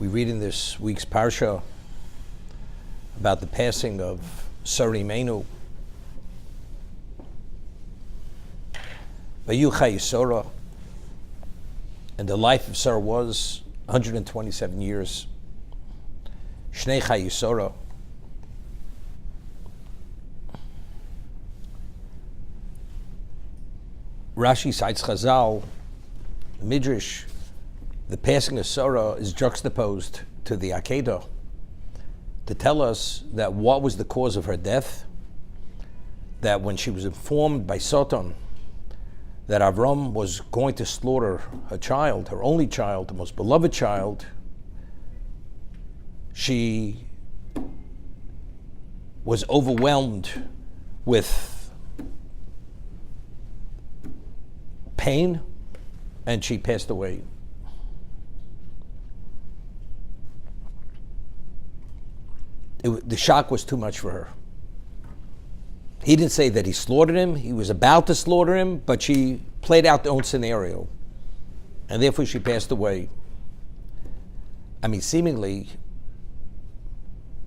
We read in this week's parsha about the passing of Sarah Immortal. Vayuchai Sarah, and the life of Sarah was 127 years. Shnei Chai Sarah. Rashi cites Chazal, Midrash. The passing of Sarah is juxtaposed to the Akedah to tell us that what was the cause of her death, that when she was informed by Satan that Avram was going to slaughter her child, her only child, the most beloved child, she was overwhelmed with pain and she passed away. The shock was too much for her. He didn't say that he slaughtered him. He was about to slaughter him, but she played out their own scenario. And therefore she passed away. I mean, seemingly,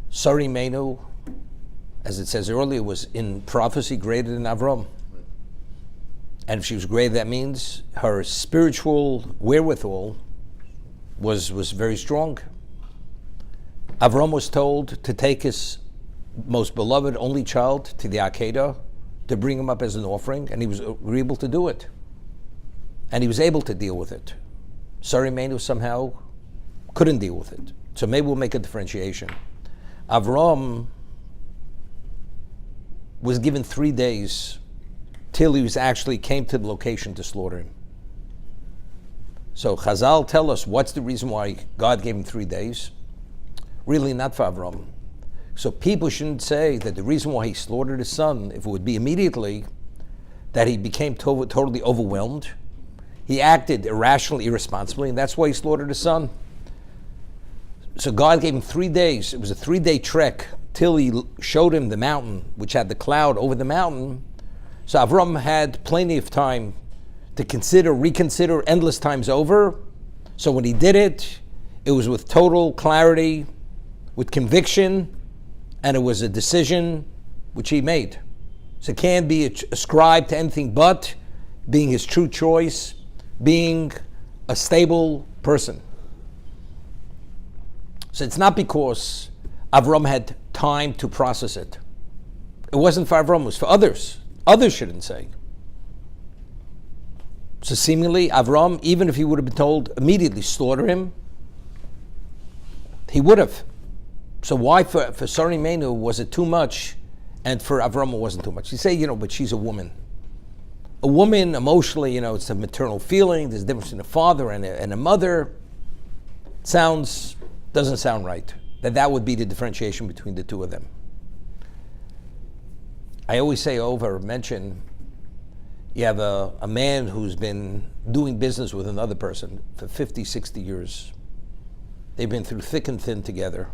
Sarah Immortal, as it says earlier, was in prophecy greater than Avram. And if she was greater, that means her spiritual wherewithal was very strong. Avram was told to take his most beloved only child to the Akedah to bring him up as an offering, and he was agreeable to do it. And he was able to deal with it. Sarah Immortal somehow couldn't deal with it. So maybe we'll make a differentiation. Avram was given 3 days till he was actually came to the location to slaughter him. So Chazal tell us what's the reason why God gave him 3 days. Really not for Avram. So people shouldn't say that the reason why he slaughtered his son, if it would be immediately, that he became totally overwhelmed. He acted irrationally, irresponsibly, and that's why he slaughtered his son. So God gave him 3 days. It was a 3-day trek till he showed him the mountain, which had the cloud over the mountain. So Avram had plenty of time to consider, reconsider endless times over. So when he did it, it was with total clarity, with conviction, and it was a decision which he made. So it can't be ascribed to anything but being his true choice, being a stable person. So it's not because Avram had time to process it. It wasn't for Avram, it was for others. Others shouldn't say. So seemingly Avram, even if he would have been told immediately slaughter him, he would have. So why for Sarah Immortal was it too much, and for Avram it wasn't too much? You say, but she's a woman. A woman, emotionally, it's a maternal feeling. There's a difference in a father and a mother. Doesn't sound right. That would be the differentiation between the two of them. I always mention, you have a man who's been doing business with another person for 50, 60 years. They've been through thick and thin together.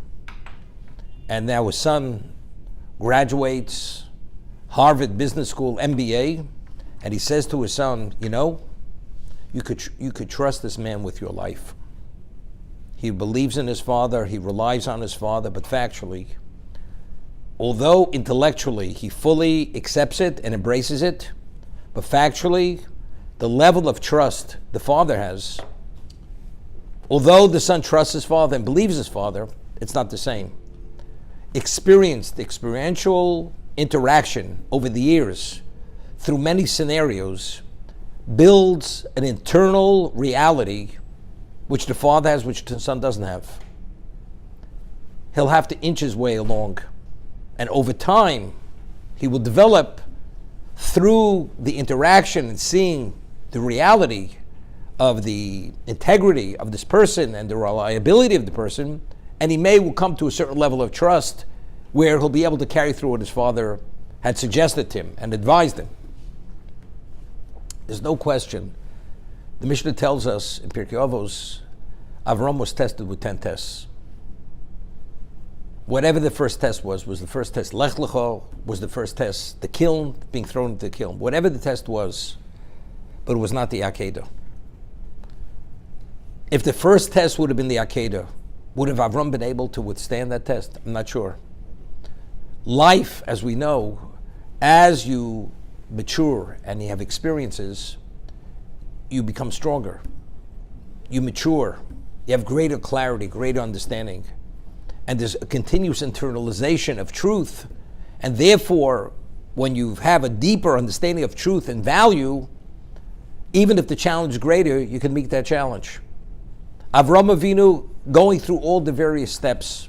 And now his son graduates Harvard Business School MBA, and he says to his son, you could trust this man with your life. He believes in his father, he relies on his father, but factually, although intellectually he fully accepts it and embraces it, but factually, the level of trust the father has, although the son trusts his father and believes his father, it's not the same. Experiential interaction over the years through many scenarios builds an internal reality which the father has, which the son doesn't have. He'll have to inch his way along, and over time he will develop through the interaction and seeing the reality of the integrity of this person and the reliability of the person, and he will come to a certain level of trust where he'll be able to carry through what his father had suggested to him and advised him. There's no question. The Mishnah tells us in Pirkei Avos, Avram was tested with 10 tests. Whatever the first test was the first test Lech Lecho, was the first test the kiln, being thrown into the kiln. Whatever the test was, but it was not the Akedah. If the first test would have been the Akedah, Would have Avram been able to withstand that test? I'm not sure. Life, as we know, as you mature and you have experiences, you become stronger. You mature. You have greater clarity, greater understanding. And there's a continuous internalization of truth. And therefore, when you have a deeper understanding of truth and value, even if the challenge is greater, you can meet that challenge. Avram Avinu, going through all the various steps,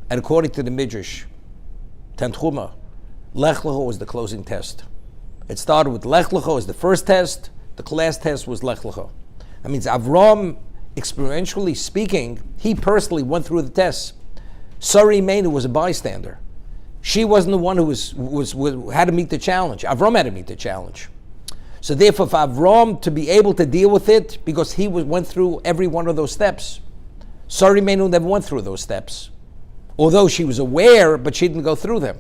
and according to the Midrash, Tanchuma, Lech Lecho was the closing test. It started with Lech Lecho as the first test. The last test was Lech Lecho. That means Avram, experientially speaking, he personally went through the tests. Sarah Immortal was a bystander. She wasn't the one who had to meet the challenge. Avram had to meet the challenge. So therefore, for Avram to be able to deal with it, because he went through every one of those steps. Sarah Immortal never went through those steps. Although she was aware, but she didn't go through them.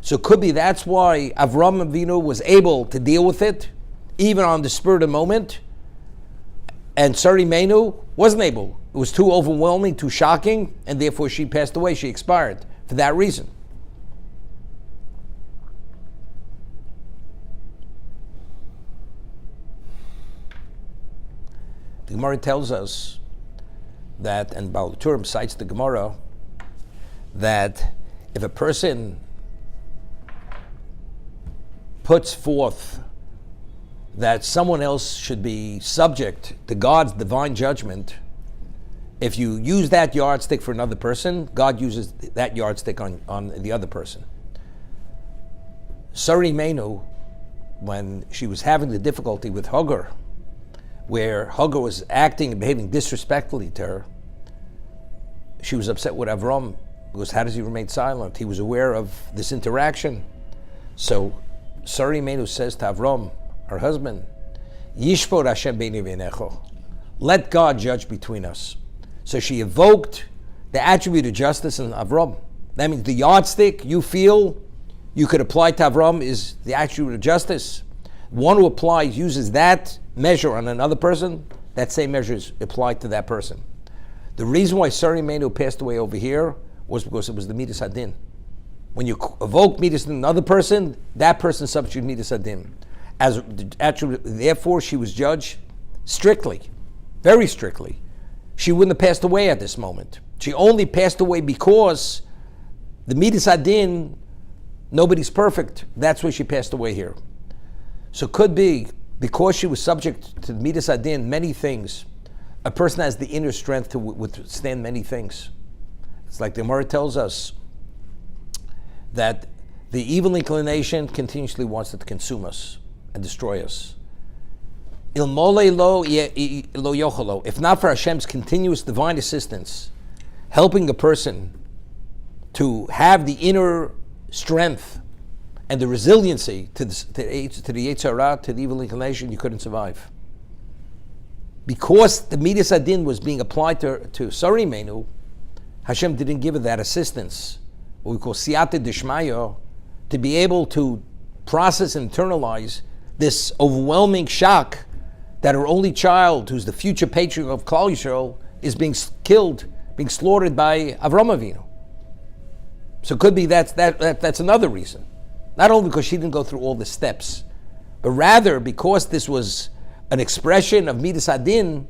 So it could be that's why Avram Avinu was able to deal with it, even on the spur of the moment, and Sarah Immortal wasn't able. It was too overwhelming, too shocking, and therefore she passed away, she expired, for that reason. The Gemara tells us that, and Baal Turim cites the Gemara, that if a person puts forth that someone else should be subject to God's divine judgment, if you use that yardstick for another person, God uses that yardstick on the other person. Sarah Immortal, when she was having the difficulty with Hagar, where Hagar was acting and behaving disrespectfully to her, she was upset with Avram, because how does he remain silent? He was aware of this interaction. So Sarah Immortal says to Avram, her husband, Yishpor Hashem beini v'einecho, let God judge between us. So she evoked the attribute of justice in Avram. That means the yardstick you feel you could apply to Avram is the attribute of justice. One who uses that measure on another person, that same measure is applied to that person. The reason why Sarah Immortal passed away over here was because it was the Midas Hadin. When you evoke Midas in another person, that person substitute Midas Hadin. As the attribute, therefore, she was judged strictly, very strictly. She wouldn't have passed away at this moment. She only passed away because the Midas Hadin, nobody's perfect. That's why she passed away here. So it could be, because she was subject to Midas Hadin, many things, a person has the inner strength to withstand many things. It's like the Gemara tells us that the evil inclination continuously wants to consume us and destroy us. Ilmole lo yocholo. If not for Hashem's continuous divine assistance, helping a person to have the inner strength and the resiliency to the Yetzer Hara, to the evil inclination, you couldn't survive. Because the Midas Hadin was being applied to Sarah Immortal, Hashem didn't give her that assistance, what we call siyata dishmaya, to be able to process and internalize this overwhelming shock that her only child, who's the future patriarch of Klal Yisrael, is being killed, being slaughtered by Avram Avinu. So it could be that's another reason. Not only because she didn't go through all the steps, but rather because this was an expression of Midas Hadin,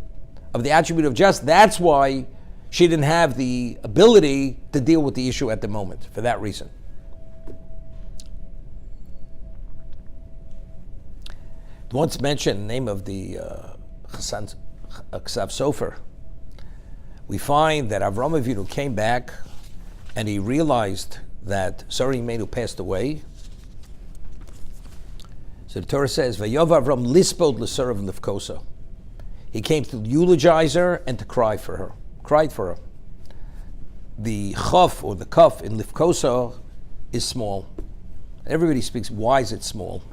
of the attribute of just, that's why she didn't have the ability to deal with the issue at the moment, for that reason. Once mentioned the name of the Ksav Sofer, we find that Avram Avinu came back and he realized that Sarah Immortal passed away. So the Torah says, Vayov Avram lispod l'sarav lifkosa. He came to eulogize her and to cry for her. Cried for her. The chaf or the kaf in lifkosa is small. Everybody speaks, why is it small?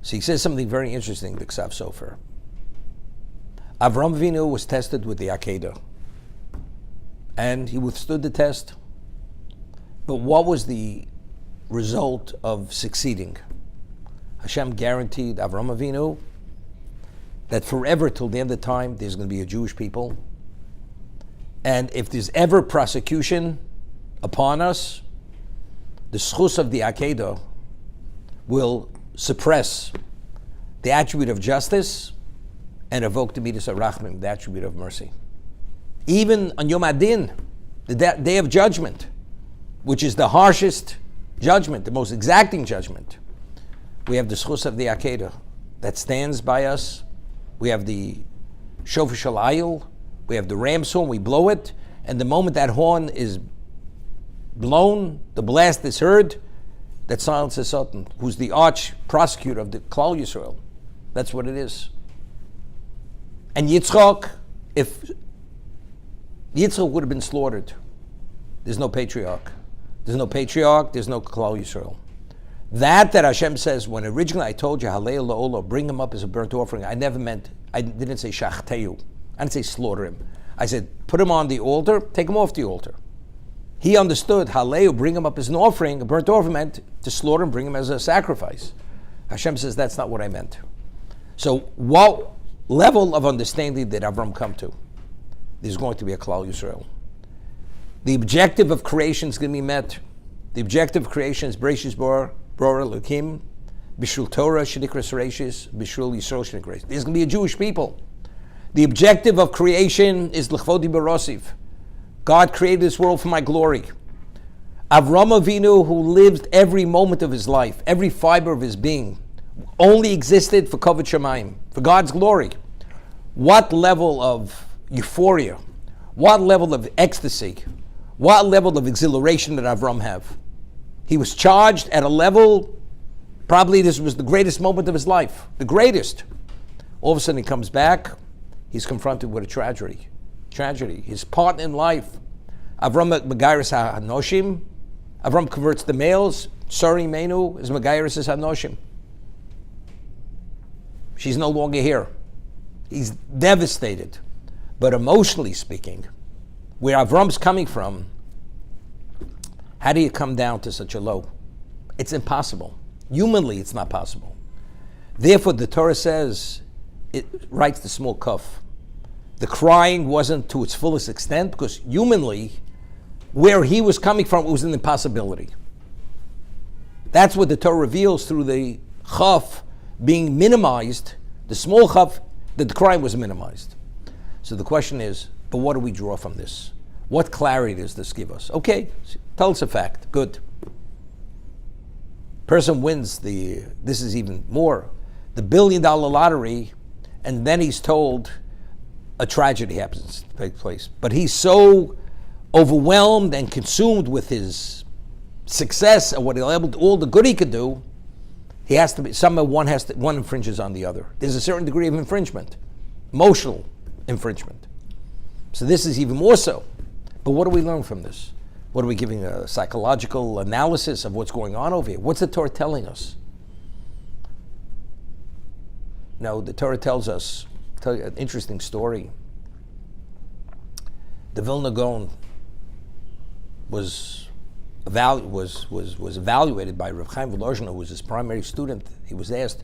So he says something very interesting, the Ksav Sofer. Avram Avinu was tested with the Akedah, and he withstood the test. But what was the result of succeeding? Hashem guaranteed Avram Avinu that forever till the end of time there's going to be a Jewish people, And if there's ever prosecution upon us, the schus of the Akedah will suppress the attribute of justice and evoke the midas harachmim, the attribute of mercy. Even on Yom Adin, the day of judgment, which is the harshest judgment, the most exacting judgment, we have the schus of the Akedah that stands by us. We have the shofar shalayil, we have the ram's horn, we blow it, and the moment that horn is blown, the blast is heard, that silences Satan, who's the arch prosecutor of the Klal Yisrael. That's what it is. And Yitzchak, if Yitzchak would have been slaughtered, there's no patriarch. There's no patriarch, there's no Klal Yisrael. That Hashem says, when originally I told you, Halei La'olah, bring him up as a burnt offering, I didn't say Shachteu. I didn't say slaughter him. I said, put him on the altar, take him off the altar. He understood, Halei, bring him up as an offering, a burnt offering meant to slaughter him, bring him as a sacrifice. Hashem says, that's not what I meant. So what level of understanding did Avram come to? There's going to be a Klal Yisrael. The objective of creation is going to be met. The objective of creation is Bereshis Bara Elokim, Bishul Torah Shenikras Reishis, Bishul Yisrael Shenikras. There's going to be a Jewish people. The objective of creation is L'chvodi Barosiv. God created this world for my glory. Avram Avinu, who lived every moment of his life, every fiber of his being, only existed for Kavod Shamayim, for God's glory. What level of euphoria, what level of ecstasy, what level of exhilaration did Avram have? He was charged at a level, probably this was the greatest moment of his life, the greatest. All of a sudden he comes back, he's confronted with a tragedy. His partner in life, Avram Megairis HaNoshim, Avram converts the males, Sari Menu is Megairis HaNoshim. She's no longer here. He's devastated. But emotionally speaking, where Avram's coming from, how do you come down to such a low? It's impossible. Humanly, it's not possible. Therefore, the Torah says, it writes the small kuf. The crying wasn't to its fullest extent because humanly, where he was coming from, it was an impossibility. That's what the Torah reveals through the chaf being minimized, the small chaf, that the crying was minimized. So the question is, but what do we draw from this? What clarity does this give us? Okay, tell us a fact. Good. Person wins this is even more, the $1 billion lottery, and then he's told a tragedy happens to take place. But he's so overwhelmed and consumed with his success and what he'll able to, all the good he could do, he has to be, one infringes on the other. There's a certain degree of infringement, emotional infringement. So this is even more so. But what do we learn from this? What are we giving a psychological analysis of what's going on over here? What's the Torah telling us? No, the Torah tells us, I'll tell you an interesting story. The Vilna Gaon was evaluated by Rav Chaim Volozhin, who was his primary student. He was asked,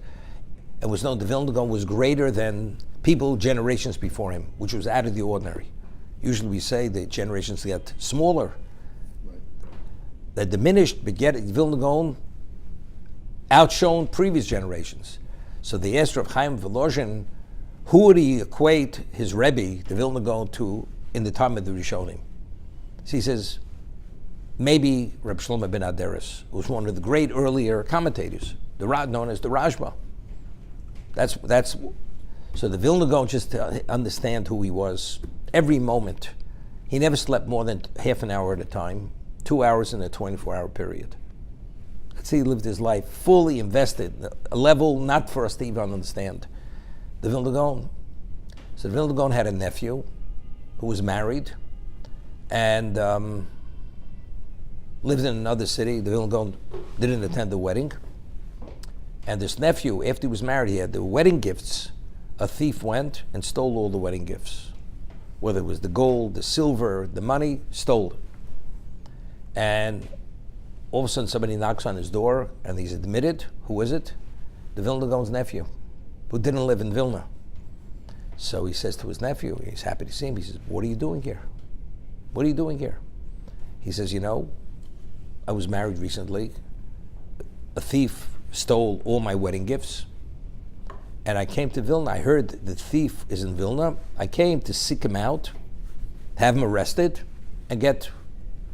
it was known the Vilna Gaon was greater than people generations before him, which was out of the ordinary. Usually we say the generations get smaller. Right. They're diminished, but yet Vilna Gaon outshone previous generations. So they asked Rav Chaim Volozhin, who would he equate his Rebbe, the Vilna Gaon, to in the time of the Rishonim? So he says, maybe Reb Shlomo ben Aderes, who was one of the great earlier commentators, known as the Rashba. That's so the Vilna Gaon, just to understand who he was, every moment, he never slept more than half an hour at a time, 2 hours in a 24-hour period. Let's say he lived his life fully invested, a level not for us to even understand. The Vilna Gaon. So the Vilna Gaon had a nephew who was married and lived in another city. The Vilna Gaon didn't attend the wedding. And this nephew, after he was married, he had the wedding gifts. A thief went and stole all the wedding gifts. Whether it was the gold, the silver, the money, stole it. And all of a sudden somebody knocks on his door and he's admitted. Who is it? The Vilna Gaon's nephew, who didn't live in Vilna. So he says to his nephew, he's happy to see him, he says, what are you doing here? What are you doing here? He says, I was married recently. A thief stole all my wedding gifts. And I came to Vilna. I heard the thief is in Vilna. I came to seek him out, have him arrested, and get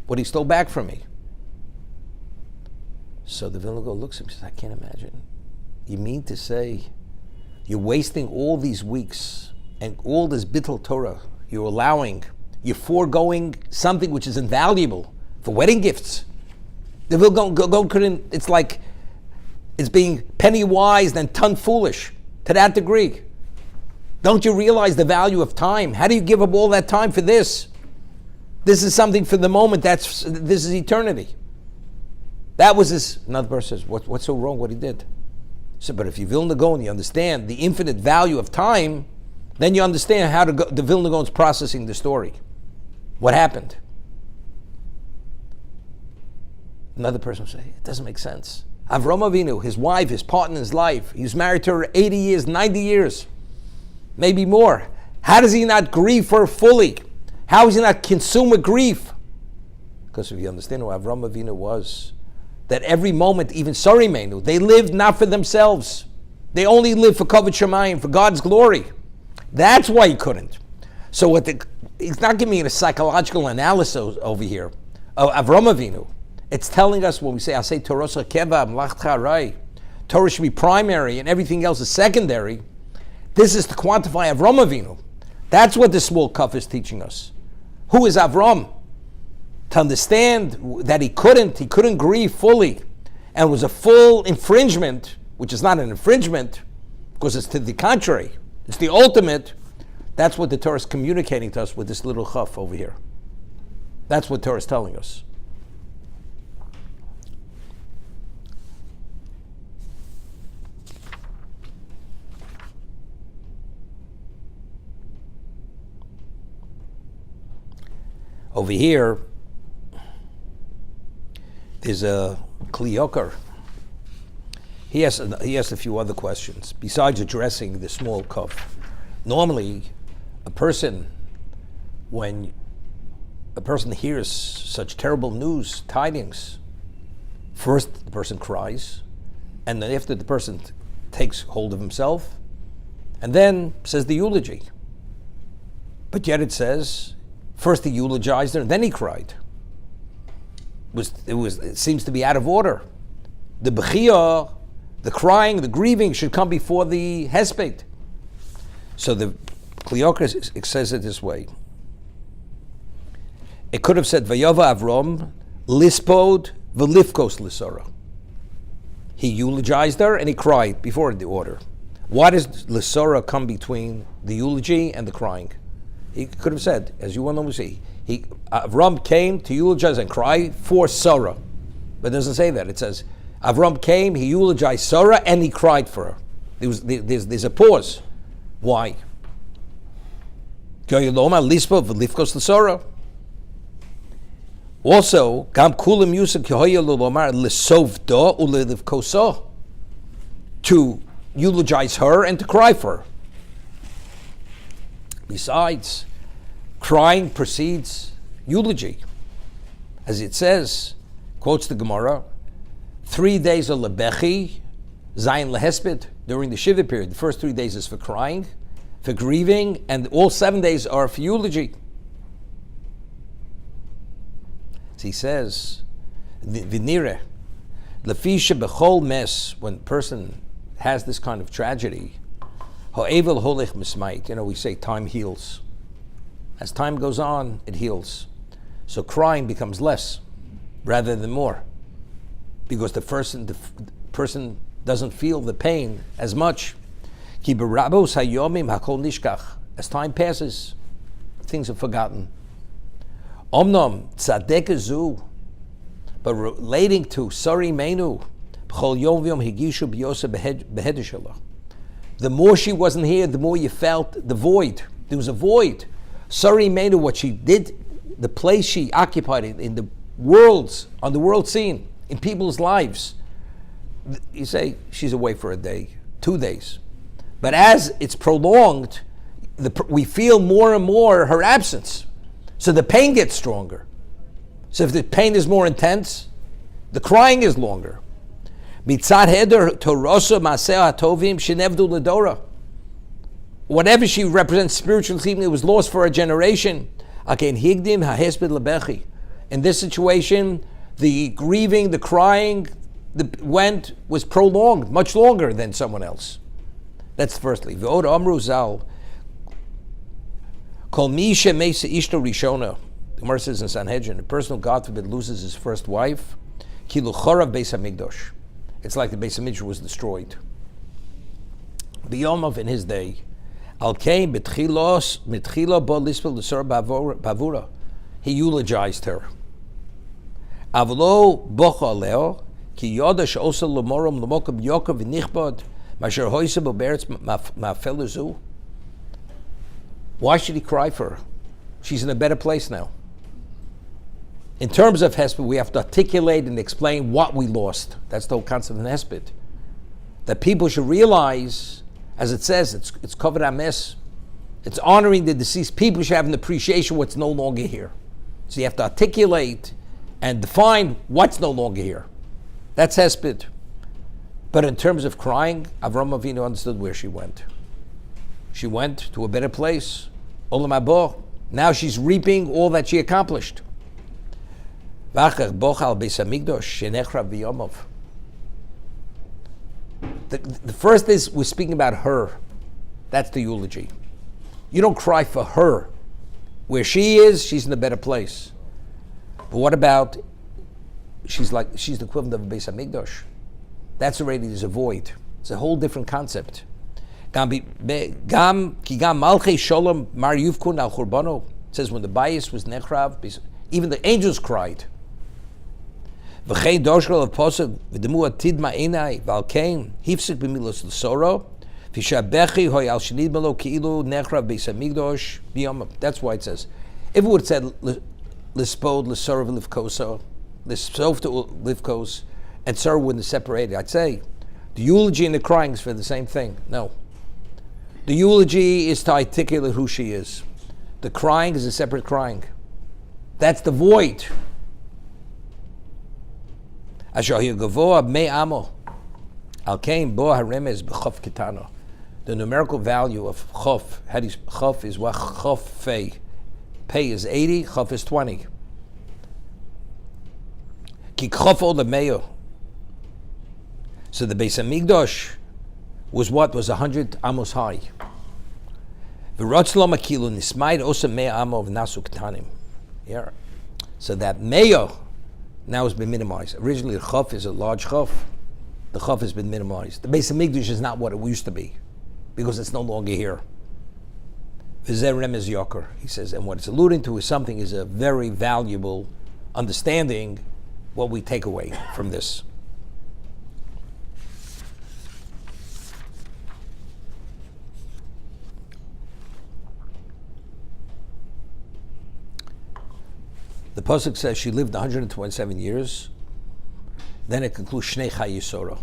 what he stole back from me. So the Vilna Gaon looks at him and says, I can't imagine. You mean to say you're wasting all these weeks and all this bittul Torah you're foregoing something which is invaluable for wedding gifts. The Vilna Gaon couldn't, it's like it's being penny wise and ton foolish. To that degree. Don't you realize the value of time? How do you give up all that time for this? This is something for the moment. This is eternity. That was his. Another person says, what's so wrong what he did? So, but if you Vilna Gaon, you understand the infinite value of time, then you understand how the Vilna Gaon's processing the story. What happened? Another person will say, it doesn't make sense. Avram Avinu, his wife, his partner in his life, he was married to her 80 years, 90 years, maybe more. How does he not grieve for her fully? How is he not consumed with grief? Because if you understand who Avram Avinu was, that every moment, even Sari Menu, they lived not for themselves. They only lived for Kavod Shemayim, for God's glory. That's why he couldn't. So he's not giving me a psychological analysis over here of Avram Avinu. It's telling us when we say, I say Torah Keva, Mlachcha Rai, Torah should be primary and everything else is secondary. This is to quantify Avram Avinu. That's what the small kuf is teaching us. Who is Avram? To understand that he couldn't grieve fully, and it was a full infringement, which is not an infringement, because it's to the contrary. It's the ultimate. That's what the Torah is communicating to us with this little chaf over here. That's what Torah is telling us. Over here, there's a Kliyokar. He asked a few other questions besides addressing the small kuf. Normally, when a person hears such terrible news, tidings, first the person cries, and then after the person takes hold of himself, and then says the eulogy. But yet it says, first he eulogized her, and then he cried. It seems to be out of order. The bechiyah, the crying, the grieving should come before the hesped. So the Kliyokar says it this way. It could have said, Vayova Avrom, lispod v'lifkos lisora. He eulogized her and he cried before the order. Why does lisora come between the eulogy and the crying? He could have said, as you will normally see, Avram came to eulogize and cry for Sarah. But it doesn't say that. It says, Avram came, he eulogized Sarah, and he cried for her. There's a pause. Why? Also, to eulogize her and to cry for her. Besides, crying precedes eulogy. As it says, quotes the Gemara, 3 days are lebechi, zayin lehesped, during the Shiva period. The first 3 days is for crying, for grieving, and all 7 days are for eulogy. So he says, Vinire, lefisha bechol mes, when a person has this kind of tragedy, ha'evel holech mismait, we say time heals. As time goes on, it heals. So crying becomes less rather than more, because the person doesn't feel the pain as much. Ki berabos hayomim hakol nishkach. As time passes, things are forgotten. Omnom tzadek zu, but relating to Sari Menu, b'chol yom v'yom higishu b'yosa behedishalah. The more she wasn't here, the more you felt the void. There was a void. Sari Menu, what she did, the place she occupied in the worlds, on the world scene, in people's lives. You say she's away for a day, 2 days. But as it's prolonged, we feel more and more her absence. So the pain gets stronger. So if the pain is more intense, the crying is longer. Whatever she represents spiritually, it was lost for a generation. In this situation, the grieving, the crying, was prolonged, much longer than someone else. That's firstly. Kol misha meisa ishto rishona. The Gemara says in Sanhedrin, a person who, God forbid, loses his first wife, kilu chorav beis hamikdash. It's like the Beis Hamikdash was destroyed. B'yomov in his day, al kein mitchila bo lispel l'sor bavura. He eulogized her. Avlo bocha leo ki yoda she'osa l'morom l'mokam yokam v'nichbad masher hoyse b'beretz ma'felezu. Why should he cry for her? She's in a better place now. In terms of Hesped, we have to articulate and explain what we lost. That's the whole concept in Hesped. That people should realize, as it says, it's covered ames. It's honoring the deceased. People should have an appreciation of what's no longer here. So you have to articulate and define what's no longer here. That's Hesped. But in terms of crying, Avram Avinu understood where she went. She went to a better place. Olam haba. Now she's reaping all that she accomplished. The first is we're speaking about her. That's the eulogy. You don't cry for her. Where she is, she's in a better place. But what about she's the equivalent of a Beis Hamikdash? That's already, there's a void. It's a whole different concept. It says when the bias was nechrav, even the angels cried. V'chei doshkel of posuk v'demu atid ma'inai v'alkein hifsik b'milos l'soro v'shabechi hoy al shenid malo ki'ilu nechrav beis hamikdash b'yom. That's why it says, if it would have said l'spod l'soro v'livkoso l'sof to livkos and soro wouldn't have separated, I'd say the eulogy and the crying is for the same thing. No. The eulogy is to articulate who she is. The crying is a separate crying. That's the void. The numerical value of chof, chof is what? Chof fei. Pei is 80, chof is 20. Ki chof o lemeyo. So the Beis Hamikdash was what? Was 100 amos high. V'rotzlo makilu nismaid osa mea amo v'nasu k'tanim. Yeah. So that meyo now has been minimized. Originally, the chaf is a large chaf. The chaf has been minimized. The Beis Hamikdash is not what it used to be because it's no longer here. V'zeh remez yoker, he says, and what it's alluding to is a very valuable understanding what we take away from this. The pasuk says she lived 127 years. Then it concludes Shnei Chai Yisora.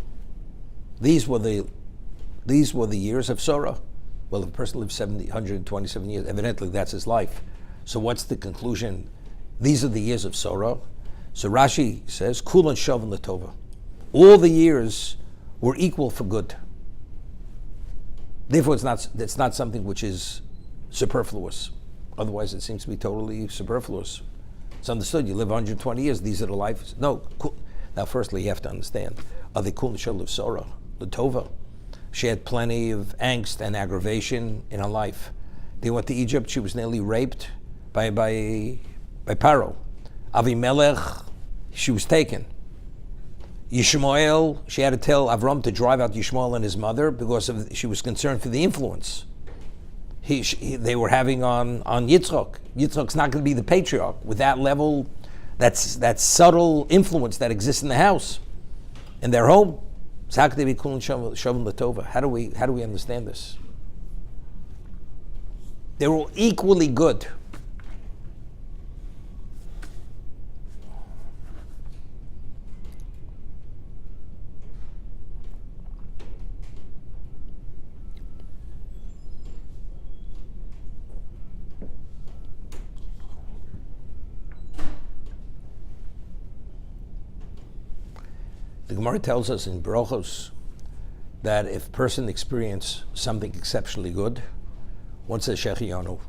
These were the years of Sorah. Well, if a person lives 127 years, evidently that's his life. So what's the conclusion? These are the years of Sorah. So Rashi says, Kulan Shavin Latova. All the years were equal for good. Therefore, it's not something which is superfluous. Otherwise, it seems to be totally superfluous. It's understood. You live 120 years. These are the lives. No. Cool. Now, firstly, you have to understand. Are they Kulan Shavin of Sorah? Latova. She had plenty of angst and aggravation in her life. They went to Egypt. She was nearly raped by Paro. Avimelech, she was taken. Yishmael, she had to tell Avram to drive out Yishmael and his mother because she was concerned for the influence they were having on Yitzchak. Yitzchak's not going to be the patriarch with that level, that subtle influence that exists in the house, in their home. So how could they be Kulan Shavin Latova? How do we understand this? They were all equally good. The Gemara tells us in Brochos that if a person experiences something exceptionally good, one says Shechianu.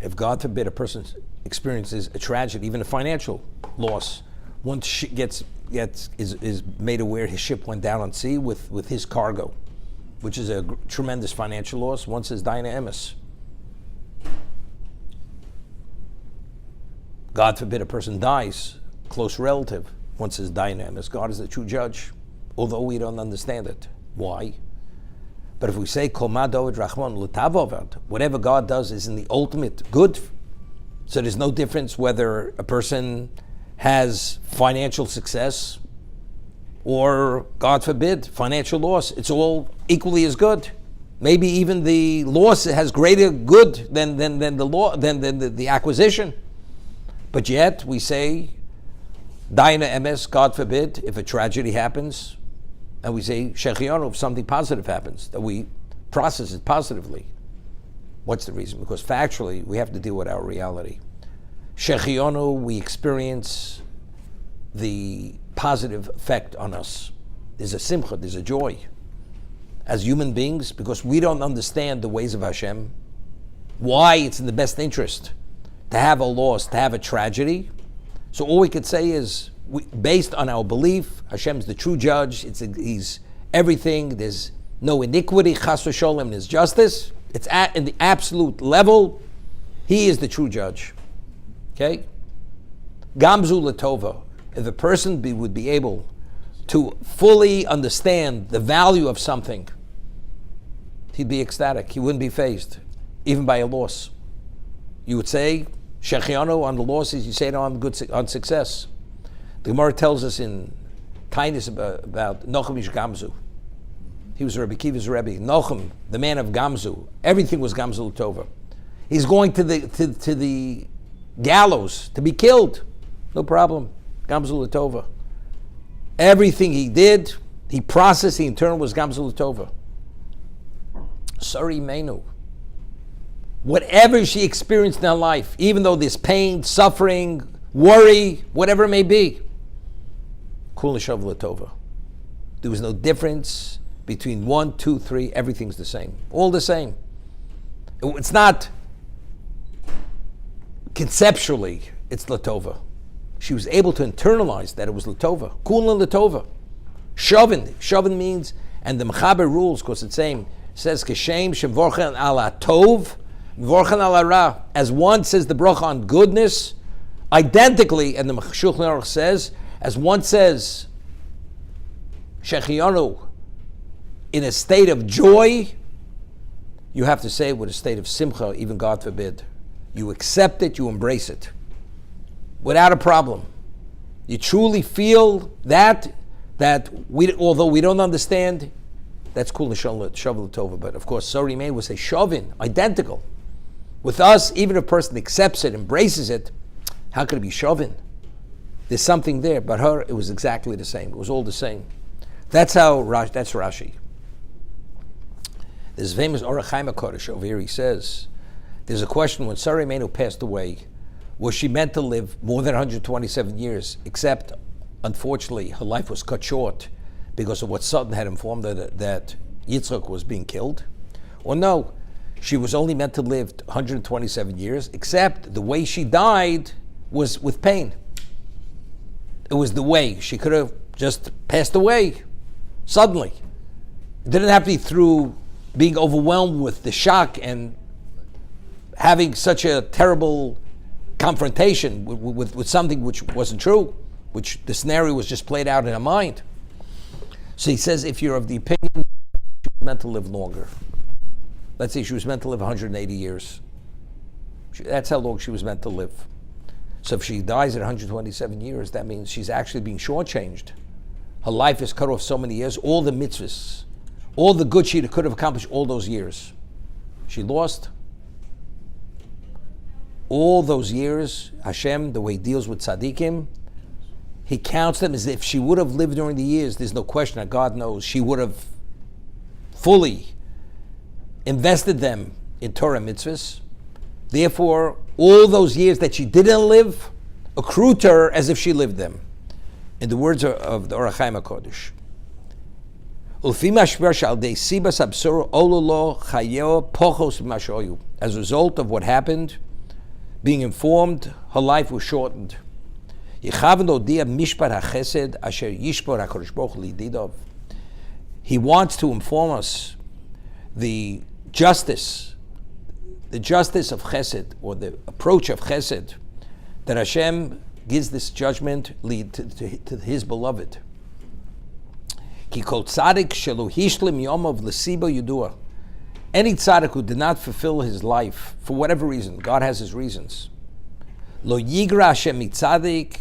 If God forbid a person experiences a tragedy, even a financial loss, one is made aware his ship went down on sea with his cargo, which is a tremendous financial loss, one says Daina Emes. God forbid a person dies, close relative, one says Daina Emes. God is the true judge, although we don't understand it. Why? But if we say Kol ma dovid Rachman l'tavovad, whatever God does is in the ultimate good, so there's no difference whether a person has financial success or, God forbid, financial loss. It's all equally as good. Maybe even the loss has greater good than the acquisition. But yet we say Daina Emes, God forbid, if a tragedy happens, and we say Shechianu if something positive happens, that we process it positively. What's the reason? Because factually we have to deal with our reality. Shechianu, we experience the positive effect on us. There's a simcha, there's a joy. As human beings, because we don't understand the ways of Hashem, why it's in the best interest to have a loss, to have a tragedy. So all we could say is, based on our belief, Hashem's the true judge, He's everything, there's no iniquity, chas v'sholem, in His justice. It's in the absolute level, He is the true judge. Okay? Gamzu Latova. If a person would be able to fully understand the value of something, he'd be ecstatic. He wouldn't be fazed, even by a loss. You would say, Shechianu on the losses, you say it on success. The Gemara tells us in Tainis about Nochem Ish Gamzu. He was Rabbi Kiva's Rebbe. Nochem, the man of Gamzu. Everything was Gamzu Latova. He's going to the gallows to be killed. No problem. Gamzu Latova. Everything he did, he processed, the internal was Gamzu Latova. Sorry, Menu. Whatever she experienced in her life, even though there's pain, suffering, worry, whatever it may be, Kul Nishav Latova. There was no difference between 1, 2, 3, everything's the same. All the same. It's not conceptually, it's Latova. She was able to internalize that it was Latova. Kul Latova. Shovin. Shovin means, and the Mechaber rules, because it's same, says Keshem Shemvorchen ala Tov, Vorchen ala Ra. As one says the bracha on goodness, identically, and the Shulchan Aruch says, as one says Shechianu in a state of joy, you have to say it with a state of simcha, even God forbid. You accept it, you embrace it, without a problem. You truly feel that we, although we don't understand, that's cool, Shavuot Tova. But of course, Sori May will say Shovin, identical. With us, even if a person accepts it, embraces it, how could it be Shovin? There's something there, but her, it was exactly the same. It was all the same. That's Rashi. There's a famous Orach Chaim HaKodesh over here. He says, there's a question, when Sarah Imeinu passed away, was she meant to live more than 127 years, except, unfortunately, her life was cut short because of what Satan had informed her that Yitzchak was being killed? Or no, she was only meant to live 127 years, except the way she died was with pain. It was the way. She could have just passed away suddenly. It didn't have to be through being overwhelmed with the shock and having such a terrible confrontation with something which wasn't true, which the scenario was just played out in her mind. So he says, if you're of the opinion she was meant to live longer, let's say she was meant to live 180 years. That's how long she was meant to live. So if she dies at 127 years, that means she's actually being shortchanged. Her life is cut off so many years, all the mitzvahs, all the good she could have accomplished all those years. She lost all those years. Hashem, the way he deals with tzaddikim, he counts them as if she would have lived during the years. There's no question that God knows she would have fully invested them in Torah mitzvahs. Therefore, all those years that she didn't live accrue to her as if she lived them. In the words of the Orach Chaim HaKodesh, Ulfi mashver shal dei sibas absur ololo chayeo pochos mashoyu. As a result of what happened, being informed, her life was shortened. Yechaven odia mishpat hachesed asher yishpor HaKadosh Baruch Hu lididov. He wants to inform us the justice of chesed, or the approach of chesed, that Hashem gives this judgment lead to his beloved. Ki kol tzaddik shelo hishlim yomov l'siba yudua. Any tzaddik who did not fulfill his life for whatever reason, God has his reasons. Lo yigra Hashem mitzadik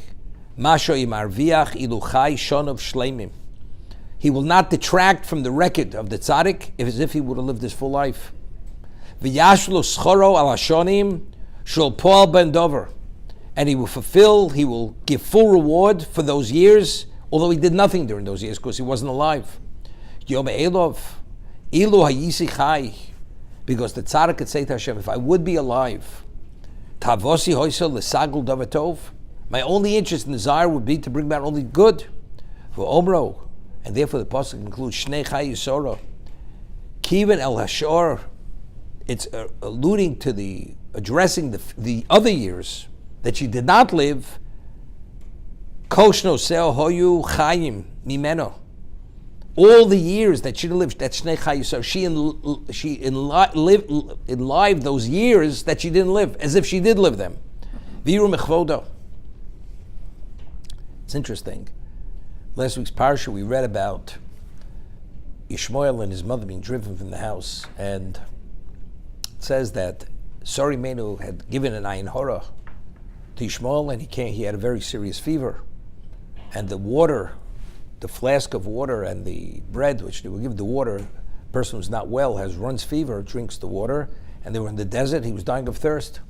masho imarviach ilu chai shonov shleimim. He will not detract from the record of the tzaddik as if he would have lived his full life. V'yashlo schoro al hashonim shel Paul ben Dover. And he will give full reward for those years, although he did nothing during those years because he wasn't alive. Yom Elov, Ilu hayisi chai, because the tzaddik could say to Hashem, if I would be alive, Tavosi hoysel l'sagul davatov, my only interest and desire would be to bring about only good. For Omro, and therefore the pasuk includes Shnei Chai Yisora, Kiven El Hashor. It's alluding to addressing the other years that she did not live. Koshno Seo Hoyu Chayim Mimeno. All the years that she lived, that Shnei Chai Yisora, she enlivened those years that she didn't live, as if she did live them. Viru Mechvodo. It's interesting. Last week's parsha we read about Yishmael and his mother being driven from the house, and it says that Sori Menu had given an ayin hora to Yishmael, and he had a very serious fever, and the flask of water and the bread which they would give the water, a person who's not well runs fever, drinks the water, and they were in the desert. He was dying of thirst.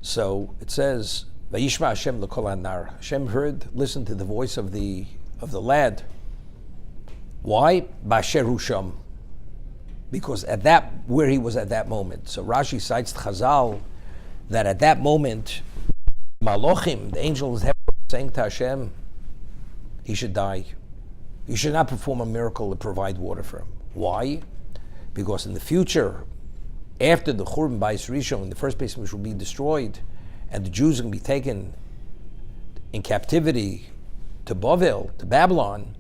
So it says, Vayishma Hashem l'kol anar. Hashem listened to the voice of the lad. Why? B'asher hu sham. Because where he was at that moment. So Rashi cites Chazal that at that moment, Malochim, the angels, saying to Hashem, he should die. You should not perform a miracle to provide water for him. Why? Because in the future, after the Churban Bayis Rishon, the first place which will be destroyed, and the Jews are going to be taken in captivity to Bavel, to Babylon,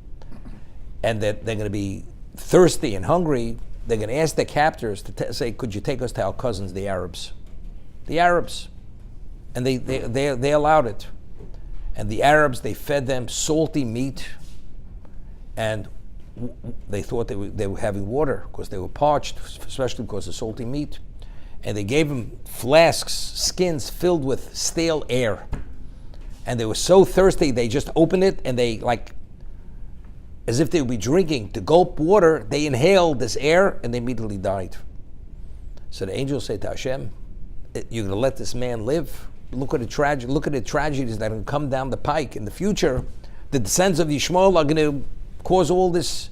and that they're going to be thirsty and hungry, they're going to ask their captors to say, could you take us to our cousins, the Arabs? The Arabs. And they allowed it. And the Arabs, they fed them salty meat, and they thought they were having water because they were parched, especially because of salty meat. And they gave them flasks, skins filled with stale air. And they were so thirsty, they just opened it, and they, as if they would be drinking, to gulp water, they inhaled this air, and they immediately died. So the angels say to Hashem, you're going to let this man live? Look at the tragedies that are going to come down the pike. In the future, the descendants of Yishmael are going to cause all this,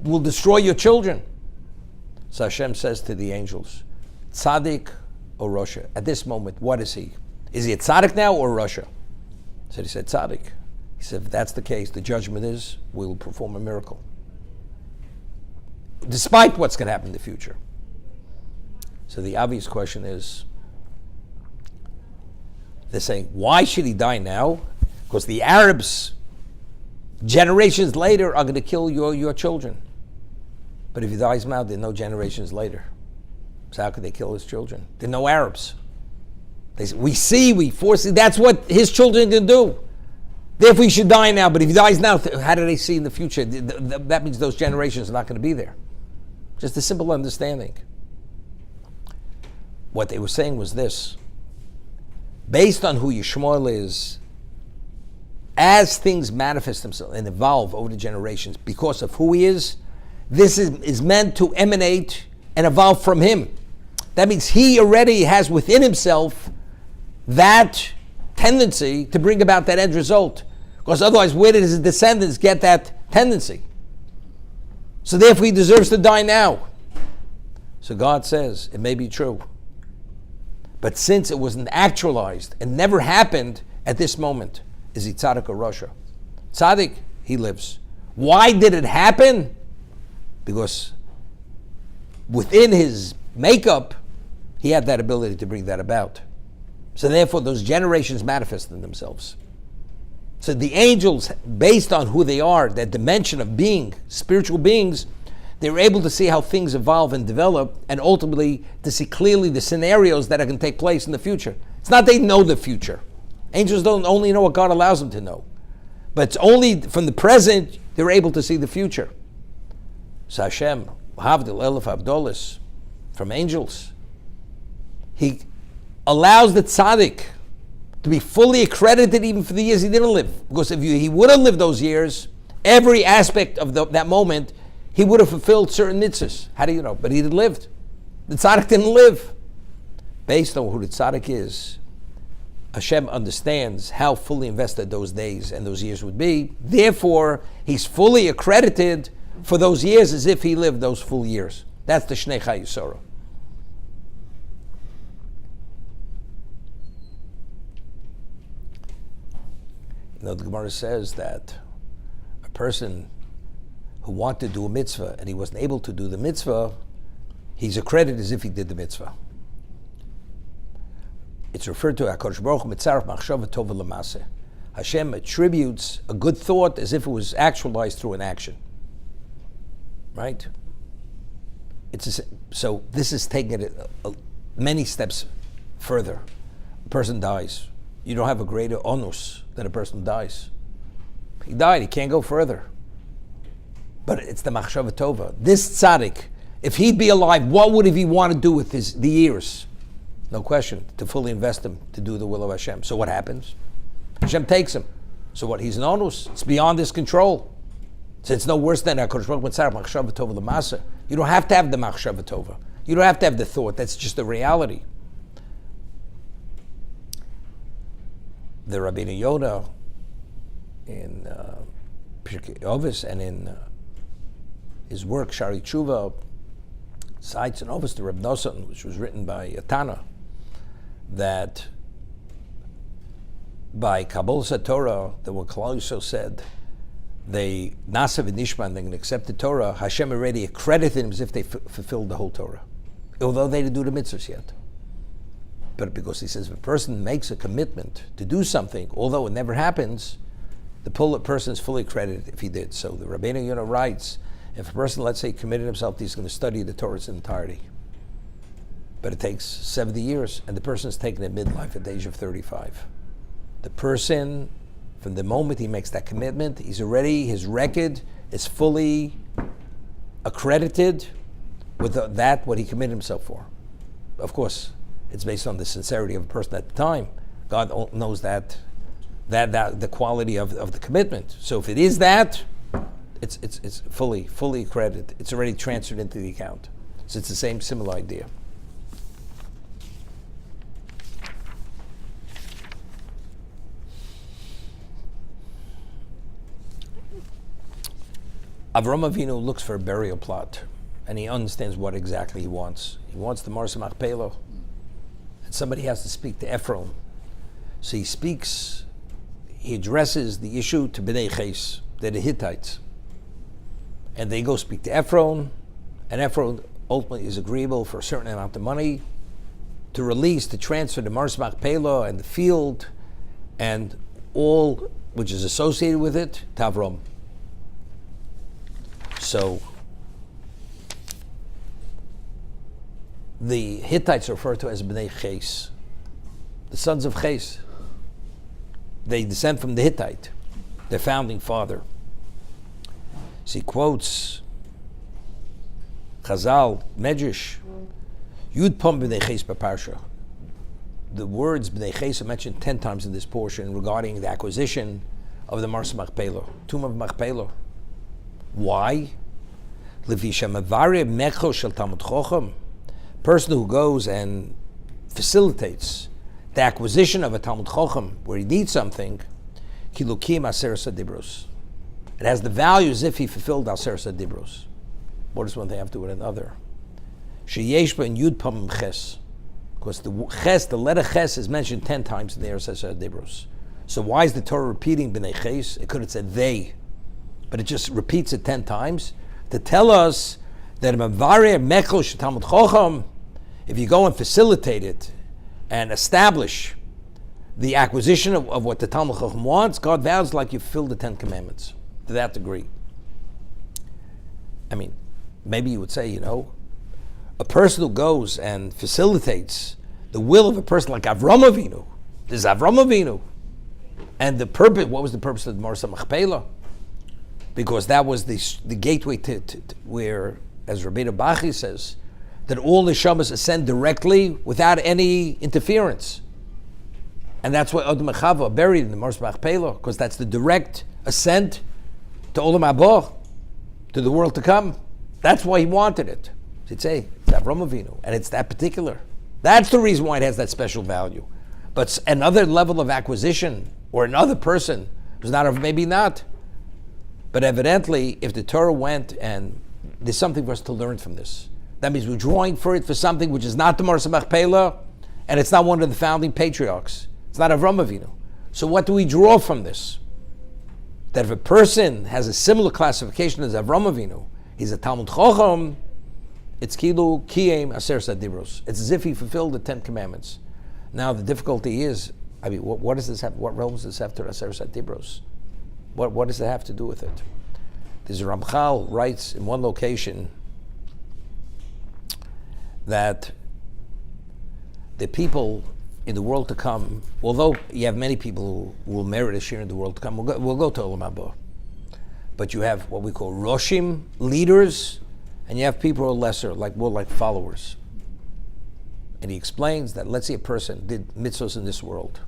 will destroy your children. So Hashem says to the angels, Tzaddik or Rasha? At this moment, what is he? Is he a tzaddik now or Rasha? So he said, tzaddik. He said, if that's the case, the judgment is, we'll perform a miracle. Despite what's going to happen in the future. So the obvious question is, they're saying, why should he die now? Because the Arabs, generations later, are going to kill your children. But if he dies now, there are no generations later. So how could they kill his children? There are no Arabs. They say, we foresee, that's what his children are going to do. Therefore he should die now, but if he dies now, how do they see in the future? That means those generations are not going to be there. Just a simple understanding. What they were saying was this. Based on who Yishmael is, as things manifest themselves and evolve over the generations because of who he is, this is meant to emanate and evolve from him. That means he already has within himself that tendency to bring about that end result. Because otherwise, where did his descendants get that tendency? So therefore, he deserves to die now. So God says, it may be true. But since it wasn't actualized and never happened at this moment, is he tzaddik or rasha? Tzaddik, he lives. Why did it happen? Because within his makeup, he had that ability to bring that about. So therefore, those generations manifested themselves. So the angels, based on who they are, that dimension of being, spiritual beings, they were able to see how things evolve and develop, and ultimately to see clearly the scenarios that are going to take place in the future. It's not they know the future. Angels don't only know what God allows them to know. But it's only from the present they're able to see the future. So Hashem, Havdil Elef Abdolis, from angels, he allows the tzaddik to be fully accredited even for the years he didn't live. Because if he would have lived those years, every aspect of that moment, he would have fulfilled certain mitzvahs. How do you know? But he had lived. The tzaddik didn't live. Based on who the tzaddik is, Hashem understands how fully invested those days and those years would be. Therefore, he's fully accredited for those years as if he lived those full years. That's the Shnei Chai Yisora. You know, the Gemara says that a person who wanted to do a mitzvah and he wasn't able to do the mitzvah, he's accredited as if he did the mitzvah. It's referred to HaKadosh Baruch Hu Mitzaref Machshava Tova L'Maseh. Hashem attributes a good thought as if it was actualized through an action. Right? So this is taking it many steps further. A person dies. You don't have a greater onus than a person dies. He died, he can't go further. But it's the Machshava Tova. This tzaddik, if he'd be alive, what would he want to do with the years? No question, to fully invest him to do the will of Hashem. So what happens? Hashem takes him. So what? He's an onus. It's beyond his control. So it's no worse than HaKadosh Baruch Hu Mitzaref Machshava Tova L'Maseh. You don't have to have the Machshava Tova. You don't have to have the thought. That's just the reality. The Rabbeinu Yonah in Pirkei Avos and in his work Shari Tshuva cites an Avos to Reb Nosson, which was written by Tana, that by Kabbalah Torah, that when Klal Yisrael said they Nasa v'Nishma, they can accept the Torah, Hashem already accredited them as if they fulfilled the whole Torah, although they didn't do the mitzvahs yet. But because he says if a person makes a commitment to do something, although it never happens, the person is fully credited if he did. So the Rabbeinu Yonah writes, if a person, let's say, committed himself, he's going to study the Torah in entirety. But it takes 70 years, and the person is taken at midlife at the age of 35. The person, from the moment he makes that commitment, his record is fully accredited with what he committed himself for. Of course, it's based on the sincerity of a person at the time. God knows that the quality of the commitment. So if it is that, it's fully credited. It's already transferred into the account. So it's the same similar idea. Avraham Avinu looks for a burial plot, and he understands what exactly he wants. He wants the Marsa Machpelah, and somebody has to speak to Ephraim. So he addresses the issue to Bnei Ches, they're the Hittites. And they go speak to Ephraim, and Ephraim ultimately is agreeable for a certain amount of money to transfer the Marsa Machpelah and the field and all which is associated with it to Avram. So the Hittites are referred to as Bnei Ches, the sons of Ches. They descend from the Hittite, their founding father. So he quotes Chazal, Medrash, Yud Pam Bnei Ches Parsha. The words Bnei Ches are mentioned 10 times in this portion regarding the acquisition of the Marsa Machpelah, Tomb of Machpelah. Why? Person who goes and facilitates the acquisition of a Talmud Chochem where he needs something, Kilukim Aseres Adibros. It has the value as if he fulfilled Aseres Adibros. What does one thing have to do with another? Sheyesh ba in Yud Pam Ches. Because the letter Ches is mentioned 10 times in the Aseres Adibros. So why is the Torah repeating b'nei ches? It could have said they, but it just repeats it 10 times to tell us that if you go and facilitate it and establish the acquisition of what the Talmud Chacham wants, God vows like you filled the 10 Commandments to that degree. I mean, maybe you would say, a person who goes and facilitates the will of a person like Avram Avinu, this is Avram Avinu, and the purpose, what was the purpose of the Marsa Machpelah? Because that was the gateway to where, as Rabbeinu Bachi says, that all the Neshamas ascend directly without any interference. And that's why Adam and Chava are buried in the Marsa Machpelah, because that's the direct ascent to Olam Haba, to the world to come. That's why he wanted it. He'd say, it's Avram Avinu, and it's that particular. That's the reason why it has that special value. But another level of acquisition, or another person, who's not, maybe not. But evidently, if the Torah went, and there's something for us to learn from this. That means we're drawing for it for something which is not the Marsa Machpelah, and it's not one of the founding patriarchs. It's not Avram Avinu. So what do we draw from this? That if a person has a similar classification as Avram Avinu, he's a Talmud Chacham, it's Kilu Kiyem Aser Sadibros. It's as if he fulfilled the 10 Commandments. Now the difficulty is, what does this have? What realms does this have to Aser Sadibros? What does it have to do with it? There's a Ramchal writes in one location that the people in the world to come, although you have many people who will merit a share in the world to come, we'll go to Olam Haba. But you have what we call Roshim, leaders, and you have people who are lesser, more like followers. And he explains that, let's say a person did mitzvahs in this world,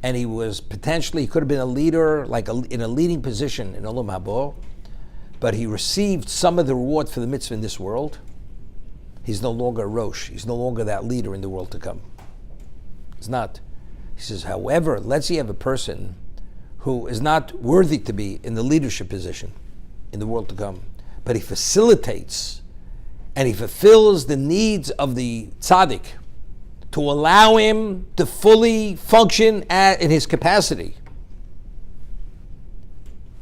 and he could have been a leader, in a leading position in Olam Haba, but he received some of the reward for the mitzvah in this world. He's no longer a Rosh. He's no longer that leader in the world to come. It's not. He says, however, let's say you have a person who is not worthy to be in the leadership position in the world to come, but he facilitates and he fulfills the needs of the tzaddik to allow him to fully function in his capacity.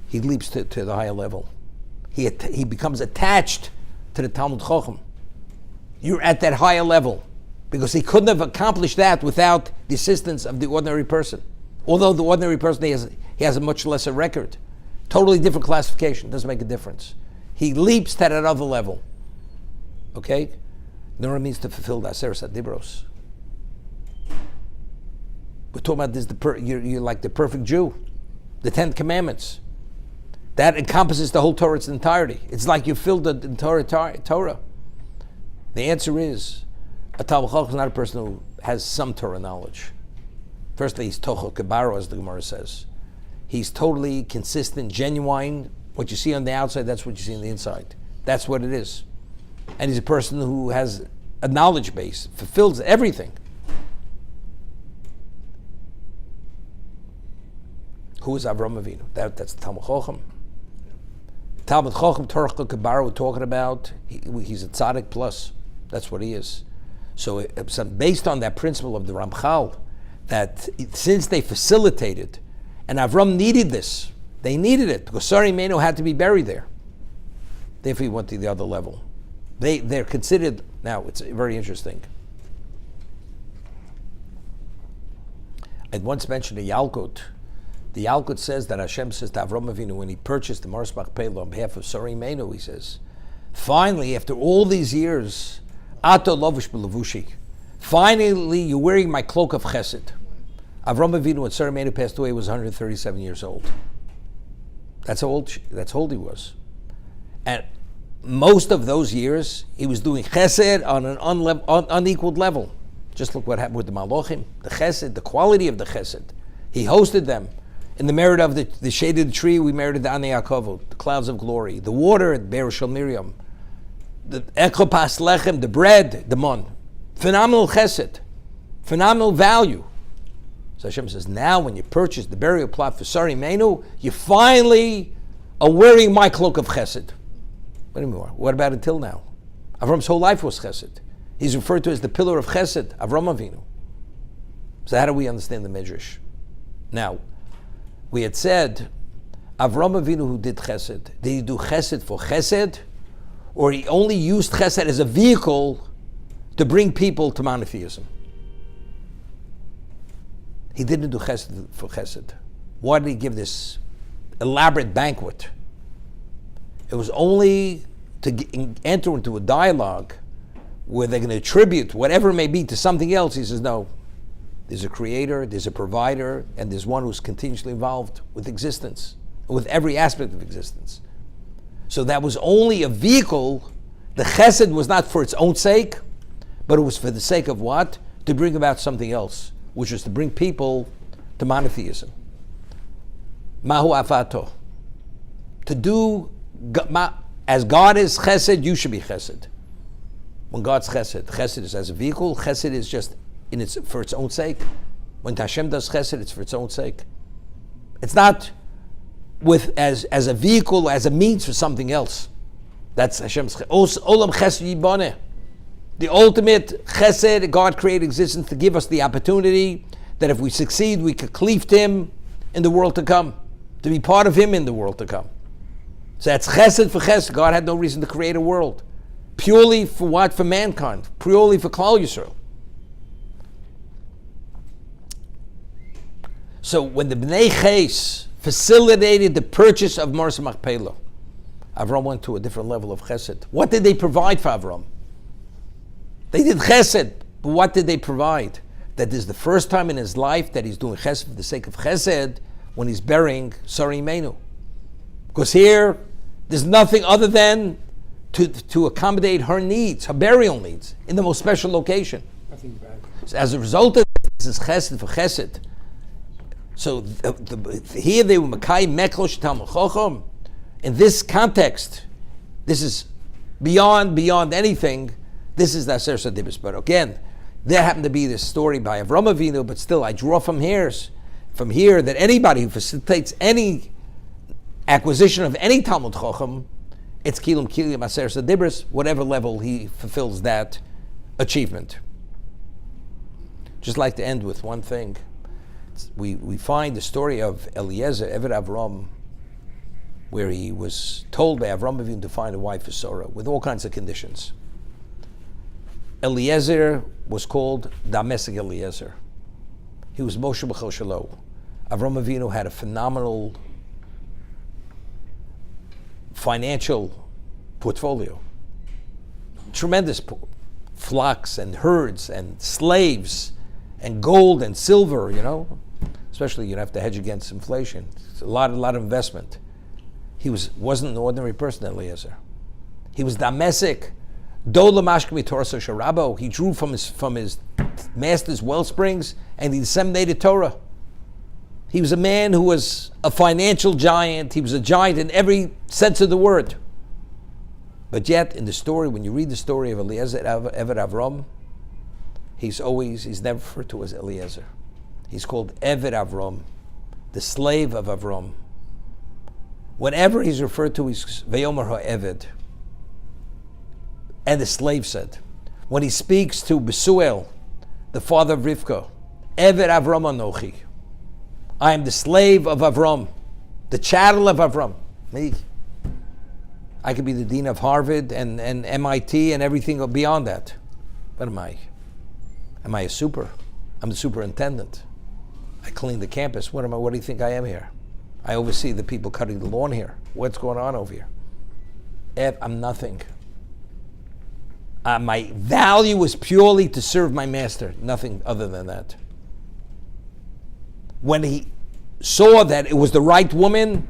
He leaps to the higher level. He becomes attached to the Talmud Chacham. You're at that higher level, because he couldn't have accomplished that without the assistance of the ordinary person. Although the ordinary person, he has a much lesser record. Totally different classification, doesn't make a difference. He leaps to that other level. Okay? Nora means to fulfill the Aseres HaDibros. We're talking about this, you're like the perfect Jew. The 10 Commandments. That encompasses the whole Torah, its entirety. It's like you filled the entire Torah. The answer is, a Talmud Chacham is not a person who has some Torah knowledge. Firstly, he's Tocho Kebaro, as the Gemara says. He's totally consistent, genuine. What you see on the outside, that's what you see on the inside. That's what it is. And he's a person who has a knowledge base, fulfills everything. Who is Avram Avinu? That's the Talmud Chacham. Talmud Chacham, Torah Kebaro, we're talking about, he's a tzaddik plus. That's what he is. So based on that principle of the Ramchal, that since they facilitated, and Avram needed this, they needed it, because Sari Meno had to be buried there. Therefore he went to the other level. They're considered, now it's very interesting. I once mentioned a Yalkut. The Yalkut says that Hashem says to Avram Avinu, when he purchased the Mars Machpelah on behalf of Sari Meno, he says, finally, after all these years, Ato Lovish B'Levushi, finally you're wearing my cloak of Chesed. Avram Avinu, when Sari Meno passed away, was 137 years old. That's how old he was. And most of those years, he was doing Chesed on an unequaled level. Just look what happened with the Malachim, the Chesed, the quality of the Chesed. He hosted them. In the merit of the shade of the tree, we merited the Anei HaKavod, the clouds of glory. The water at Be'er Shel Miriam. The Ekopas Lechem, the bread, the Mon. Phenomenal Chesed. Phenomenal value. So Hashem says, now when you purchase the burial plot for Sari Menu, you finally are wearing my cloak of Chesed. Wait a minute, what about until now? Avram's whole life was Chesed. He's referred to as the pillar of Chesed, Avram Avinu. So how do we understand the Midrash? Now, we had said, Avram Avinu who did chesed, did he do chesed for chesed, or he only used chesed as a vehicle to bring people to monotheism? He didn't do chesed for chesed. Why did he give this elaborate banquet? It was only to enter into a dialogue where they're going to attribute whatever it may be to something else. He says, no, there's a creator, there's a provider, and there's one who's continuously involved with existence, with every aspect of existence. So that was only a vehicle. The chesed was not for its own sake, but it was for the sake of what? To bring about something else, which was to bring people to monotheism. Mahu afato. To do, as God is chesed, you should be chesed. When God's chesed, chesed is as a vehicle, chesed is just for its own sake. When Hashem does chesed, it's for its own sake. It's not as a vehicle, as a means for something else. That's Hashem's chesed. Olam chesed yiboneh. The ultimate chesed, God created existence to give us the opportunity that if we succeed, we could cleave to Him in the world to come, to be part of Him in the world to come. So that's chesed for chesed. God had no reason to create a world. Purely for what? For mankind. Purely for Klal Yisrael. So when the Bnei Ches facilitated the purchase of Marsa Machpelah, Avram went to a different level of chesed. What did they provide for Avram? They did chesed, but what did they provide? That this is the first time in his life that he's doing chesed for the sake of chesed when he's burying Sarah Imenu. Because here, there's nothing other than to accommodate her needs, her burial needs, in the most special location. Nothing bad. So as a result of this is chesed for chesed. So here they were Makai Meklosh Talmud Chochem. In this context, this is beyond anything. This is the Aser Sadibis. But again, there happened to be this story by Avram Avinu, but still I draw from here that anybody who facilitates any acquisition of any Talmud Chochem, it's Kilum Aser Sadibris, whatever level he fulfills that achievement. Just like to end with one thing. We find the story of Eliezer, Eved Avram, where he was told by Avram Avinu to find a wife for Sarah with all kinds of conditions. Eliezer was called Damesek Eliezer. He was Moshe B'chol Shelo. Avram Avinu had a phenomenal financial portfolio. Tremendous flocks and herds and slaves and gold and silver, Especially you have to hedge against inflation. It's a lot of investment. He wasn't an ordinary person, Eliezer. He was Damesek. He drew from his master's wellsprings and he disseminated Torah. He was a man who was a financial giant. He was a giant in every sense of the word. But yet, in the story, when you read the story of Eliezer Eved Avram, he's never referred to as Eliezer. He's called Eved Avram, the slave of Avram. Whenever he's referred to, he's Veyomer HaEved. And the slave said, when he speaks to Besuel, the father of Rivka, Eved Avram Anochi, I am the slave of Avram, the chattel of Avram. Me. I could be the dean of Harvard and MIT and everything beyond that. What am I? Am I a super? I'm the superintendent. I clean the campus. What do you think I am here? I oversee the people cutting the lawn here. What's going on over here? I'm nothing. My value is purely to serve my master, nothing other than that. When he saw that it was the right woman,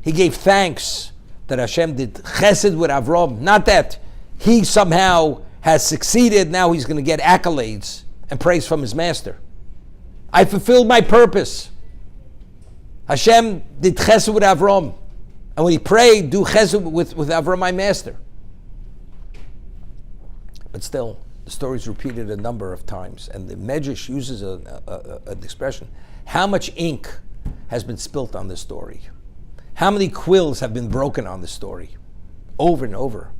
he gave thanks that Hashem did chesed with Avram. Not that he somehow has succeeded, now he's going to get accolades and praise from his master. I fulfilled my purpose. Hashem did chesed with Avram. And when he prayed, do chesed with Avram, my master. But still, the story is repeated a number of times. And the Medrash uses an expression. How much ink has been spilt on this story? How many quills have been broken on this story? Over and over.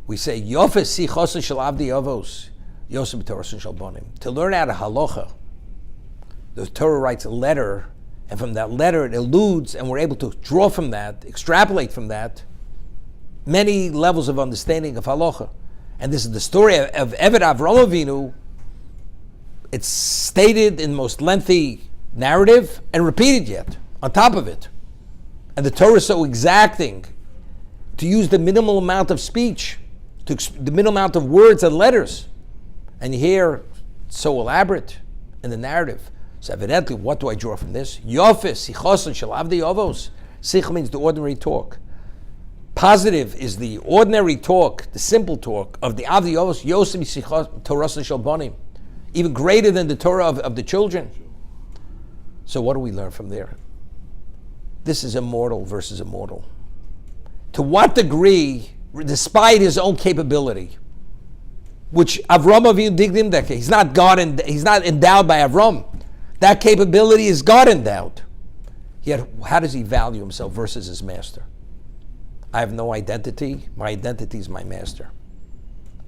We say, Yofes si chosen shel avdi avos, Yosef b'torasin shel bonim. To learn out of halacha, the Torah writes a letter And from that letter, it alludes, and we're able to draw from that, extrapolate from that, many levels of understanding of halacha. And this is the story of Eved Avraham Avinu. It's stated in the most lengthy narrative and repeated yet, on top of it. And the Torah is so exacting to use the minimal amount of speech, the minimal amount of words and letters. And here, it's so elaborate in the narrative. So evidently, what do I draw from this? Yofis, sichosan, shalavdi ovos. Sich means the ordinary talk. Positive is the ordinary talk, the simple talk of the Avdi Ovos, Yosem Sichos Torah Shalbonim, even greater than the Torah of the children. So what do we learn from there? This is immortal versus immortal. To what degree, despite his own capability, which Avram Avinu digdim deke, he's not God, and he's not endowed by Avram. That capability is God endowed. Yet, how does he value himself versus his master? I have no identity. My identity is my master.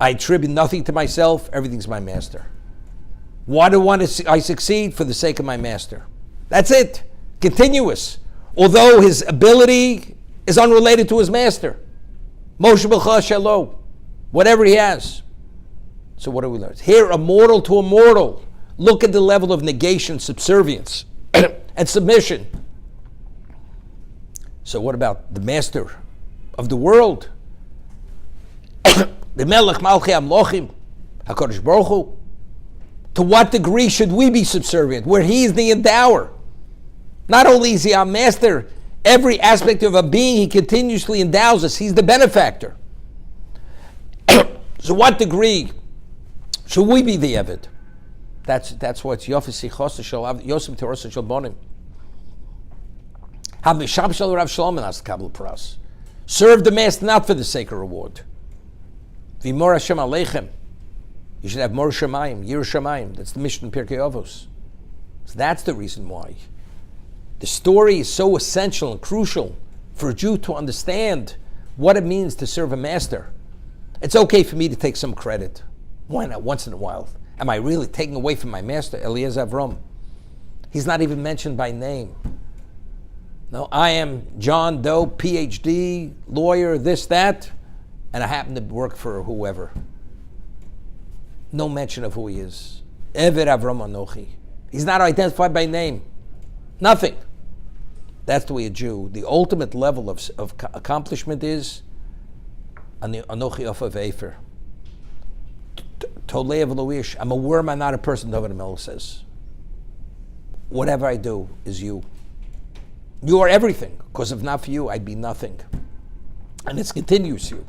I attribute nothing to myself. Everything's my master. Why do I succeed? For the sake of my master. That's it. Continuous. Although his ability is unrelated to his master. Moshe b'cha shelo. Whatever he has. So what do we learn? Here, immortal to immortal. Look at the level of negation, subservience, and submission. So what about the master of the world? The Melech Malchei Amlochim, HaKadosh Baruch Hu. To what degree should we be subservient? Where he is the endower. Not only is he our master, every aspect of our being, he continuously endows us. He's the benefactor. So what degree should we be the Eved? That's what's Yofis Sichos Yosem Torah Shalbonim. Have Misham Shal Rav Shlomo as the Kabbalah Pras. Serve the master not for the sake of reward. V'mor Hashem Aleichem. You should have Mor Shamayim, Yir Shamayim. That's the mission in Pirkei Avos. So that's the reason why. The story is so essential and crucial for a Jew to understand what it means to serve a master. It's okay for me to take some credit. Why not? Once in a while. Am I really taking away from my master, Eliezer Avram? He's not even mentioned by name. No, I am John Doe, PhD, lawyer, this, that, and I happen to work for whoever. No mention of who he is. Eved Avram Anochi. He's not identified by name. Nothing. That's the way a Jew, the ultimate level of accomplishment is Anochi Ofa Vefer. Tolev Loish. I'm a worm, I'm not a person, David Melech says. Whatever I do is you. You are everything, because if not for you, I'd be nothing. And it's continuous you.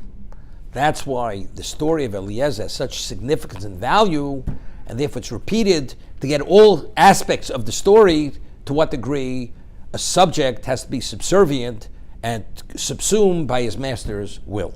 That's why the story of Eliezer has such significance and value, and therefore it's repeated to get all aspects of the story, to what degree a subject has to be subservient and subsumed by his master's will.